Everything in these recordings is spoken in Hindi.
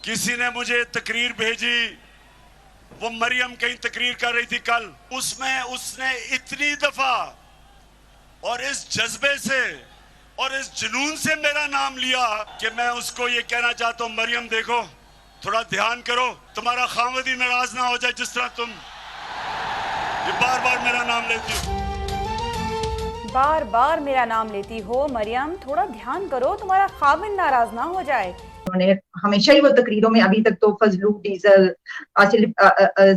किसी ने मुझे तकरीर भेजी, वो मरियम कहीं तकरीर कर रही थी कल, उसमें उसने इतनी दफा और इस जज्बे से और इस जुनून से मेरा नाम लिया कि मैं उसको ये कहना चाहता हूं, मरियम देखो, थोड़ा ध्यान करो, तुम्हारा खामद ही नाराज ना हो जाए जिस तरह तुम ये बार बार मेरा नाम लेती हो। बार बार मेरा नाम लेती हो मरियम, थोड़ा ध्यान करो, तुम्हारा खामिन नाराज ना हो जाए। उन्होंने हमेशा ही वो तकरीरों में अभी तक तो फजलू, डीजल, आसिफ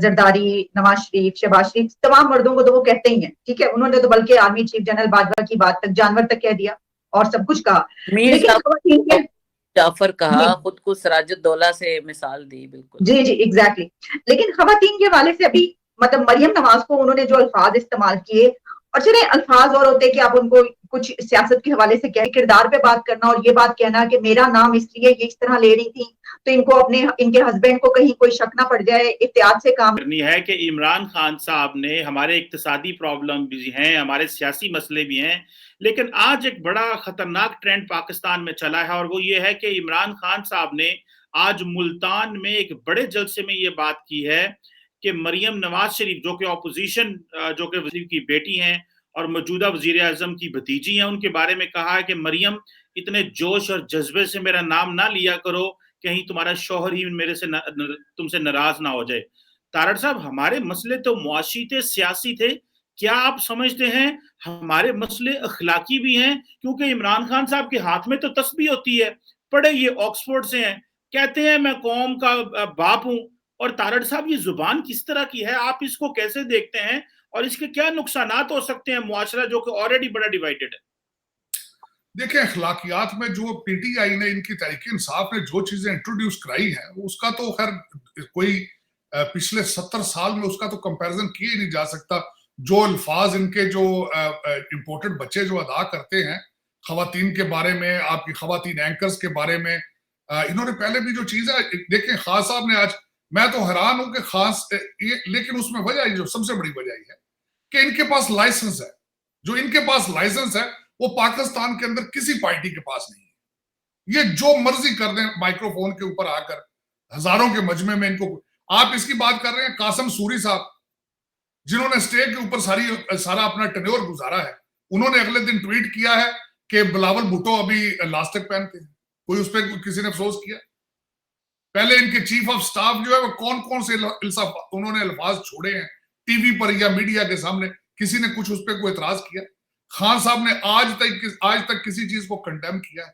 जरदारी, नवाज शरीफ, शहबाज शरीफ, तमाम मर्दों को तो वो कहते ही हैं, ठीक है। उन्होंने तो बल्कि आर्मी चीफ जनरल बाजवा की बात तक जानवर तक कह दिया और सब कुछ कहा, लेकिन जाफर कहा, खुद को सिराजुद्दौला से मिसाल दी। बिल्कुल जी जी एग्जैक्टली। लेकिन खवातीन के हवाले से अभी मतलब मरियम नवाज को उन्होंने जो अल्फाज इस्तेमाल किए, और चले अल्फाज और होते कि आप उनको कुछ सियासत के हवाले से क्या किरदार पे बात करना और ये बात कहना कि मेरा नाम इसलिए ये इस तरह ले रही थी तो इनको अपने इनके हस्बैंड को कहीं कोई शक ना पड़ जाए, एहतियात से काम करनी है कि इमरान खान साहब ने, हमारे इक्तिसादी प्रॉब्लम भी हैं, हमारे सियासी मसले भी हैं, लेकिन आज एक बड़ा खतरनाक ट्रेंड पाकिस्तान में चला है और वो ये है कि इमरान खान साहब ने आज मुल्तान में एक बड़े जलसे में ये बात की है कि मरियम नवाज शरीफ जो कि ऑपोजिशन, जो कि वजीर की बेटी हैं और मौजूदा वजीर आजम की भतीजी हैं, उनके बारे में कहा है कि मरियम इतने जोश और जज्बे से मेरा नाम ना लिया करो, कहीं तुम्हारा शौहर ही मेरे से तुमसे नाराज ना हो जाए। तारड़ साहब, हमारे मसले तो मुआशी थे, सियासी थे, क्या आप समझते हैं हमारे मसले अखलाकी भी हैं? क्योंकि इमरान खान साहब के हाथ में तो तस्बीह होती है, पढ़े ये ऑक्सफोर्ड से हैं, कहते हैं मैं कौम का बाप हूं। और तारड़ साहब, ये जुबान किस तरह की है, आप इसको कैसे देखते हैं और इसके क्या नुकसानात हो सकते हैं मुआशरा जो कि ऑलरेडी बड़ा डिवाइडेड है? देखिए, अखलाकियात में जो पीटीआई ने, इनकी तहरीक इंसाफ ने जो चीजें इंट्रोड्यूस कराई हैं, उसका तो खैर कोई पिछले 70 साल में उसका तो कंपैरिजन किया ही नहीं जा सकता। जो अल्फाज इनके जो इम्पोर्टेड बच्चे जो अदा करते हैं खवातीन के बारे में, आपकी खवातीन एंकर्स के बारे में, इन्होंने पहले भी जो चीज है, देखें खान साहब ने आज, मैं तो हैरान हूं कि खास लेकिन उसमें वजह जो सबसे बड़ी वजह है कि इनके पास लाइसेंस है। जो इनके पास लाइसेंस है वो पाकिस्तान के अंदर किसी पार्टी के पास नहीं है। ये जो मर्जी कर दें माइक्रोफोन के ऊपर आकर, हजारों के मजमे में इनको। आप इसकी बात कर रहे हैं कासिम सूरी साहब, जिन्होंने स्टेज के ऊपर सारा अपना टेन्योर गुजारा है, उन्होंने अगले दिन ट्वीट किया है कि बिलावल भुट्टो अभी लास्टिक पहनते हैं। कोई उस पर किसी ने अफसोस किया? पहले इनके चीफ ऑफ स्टाफ जो है वो कौन कौन से उन्होंने अल्फाज छोड़े हैं टीवी पर या मीडिया के सामने, किसी ने कुछ उस पर कोई एतराज किया? खान साहब ने आज तक किसी चीज को कंडेम किया है?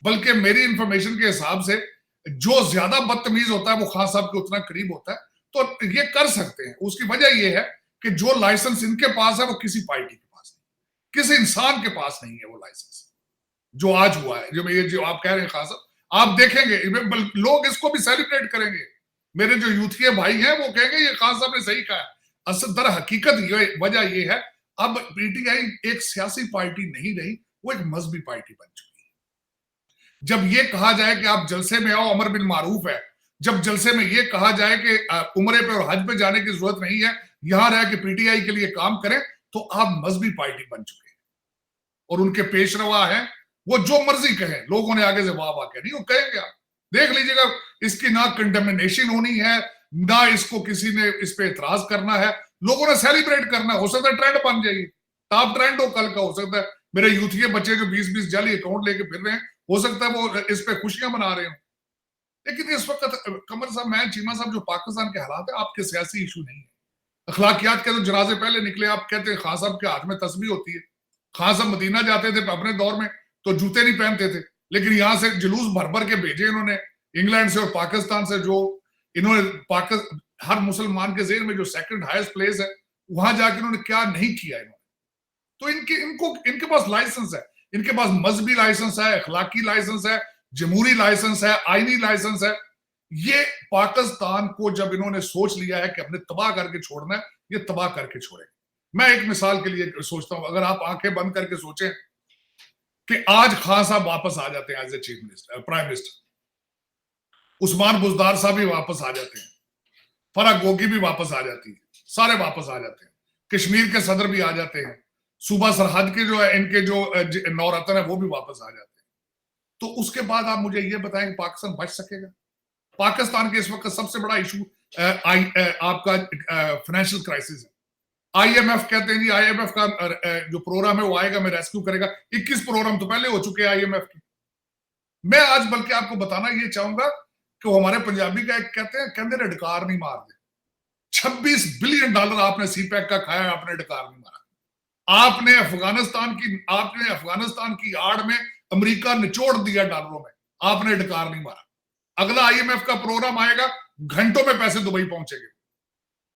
बल्कि मेरी इंफॉर्मेशन के हिसाब से जो ज्यादा बदतमीज होता है वो खान साहब के उतना करीब होता है। तो ये कर सकते हैं। उसकी वजह ये है कि जो लाइसेंस इनके पास है वो किसी पार्टी के पास नहीं, किसी इंसान के पास नहीं है वो लाइसेंस जो आज हुआ है। जो आप कह रहे हैं खान साहब, आप देखेंगे लोग इसको भी सेलिब्रेट करेंगे। मेरे जो यूथीय भाई हैं वो कहेंगे ये खान साहब ने सही कहा। असल दर हकीकत वजह ये है, अब पीटीआई एक सियासी पार्टी नहीं रही, वो एक मजहबी पार्टी बन चुकी है। जब ये कहा जाए कि आप जलसे में आओ, अमर बिन मारूफ है, जब जलसे में ये कहा जाए कि उम्रे पे और हज पे जाने की जरूरत नहीं है, यहां रह के पीटीआई के लिए काम करें, तो आप मजहबी पार्टी बन चुके हैं। और उनके पेशरवा है, वो जो मर्जी कहें, लोगों ने आगे से वाह वाह कहनी, वो कहेंगे। आप देख लीजिएगा, इसकी ना कंडेमिनेशन होनी है, ना इसको किसी ने इस पे एतराज करना है, लोगों ने सेलिब्रेट करना है। हो सकता है ट्रेंड बन जाएगी, टॉप ट्रेंड हो कल का। हो सकता है मेरे यूथ के बच्चे जो 20-20 जाली अकाउंट लेके फिर रहे हैं, हो सकता है वो इस पे खुशियां मना रहे हो। लेकिन इस वक्त कमर साहब, मैं चीमा साहब, जो पाकिस्तान के हालात है, आपके सियासी इशू नहीं है। अखलाकियात के तो जनाजे पहले निकले। आप कहते हैं खान साहब के हाथ में तस्बीह होती है। खान साहब मदीना जाते थे अपने दौर में तो जूते नहीं पहनते थे, लेकिन यहां से जुलूस भर भर के भेजे इन्होंने इंग्लैंड से और पाकिस्तान से। जो इन्होंने हर मुसलमान के जेहन में जो सेकंड हाईएस्ट प्लेस है, वहां जाके इन्होंने क्या नहीं किया इन्होंने। तो इनके पास लाइसेंस है, इनके पास मजहबी लाइसेंस है, अखलाकी लाइसेंस है, जमहूरी लाइसेंस है, आईनी लाइसेंस है। ये पाकिस्तान को जब इन्होंने सोच लिया है कि हमने तबाह करके छोड़ना है, ये तबाह करके छोड़ेंगे। मैं एक मिसाल के लिए सोचता हूं, अगर आप आंखें बंद करके सोचें कि आज खान साहब वापस आ जाते हैं as a chief minister, prime minister, Usman Buzdar साहब भी वापस आ जाते हैं, फराह गोगी भी वापस आ जाती है, सारे वापस आ जाते हैं, कश्मीर के सदर भी आ जाते हैं, सूबा सरहद के जो है इनके जो नौरतन है वो भी वापस आ जाते हैं। तो उसके बाद आप मुझे ये बताएं कि पाकिस्तान बच सकेगा? पाकिस्तान के इस वक्त सबसे बड़ा इशू आपका फाइनेंशियल क्राइसिस है। आईएमएफ कहते हैं जी आईएमएफ का जो प्रोग्राम है वो आएगा, मैं रेस्क्यू करेगा। 21 प्रोग्राम तो पहले हो चुके हैं आईएमएफ के। मैं आज बल्कि आपको बताना ये चाहूंगा कि वो हमारे पंजाबी का एक कहते हैं, कहते डकार नहीं मार दे। 26 बिलियन डॉलर आपने सीपैक का खाया, आपने डकार नहीं मारा। आपने अफगानिस्तान की आड़ में अमेरिका निचोड़ दिया डॉलरों में, आपने डकार नहीं मारा। अगला आईएमएफ का प्रोग्राम आएगा, घंटों में पैसे दुबई पहुंचेंगे।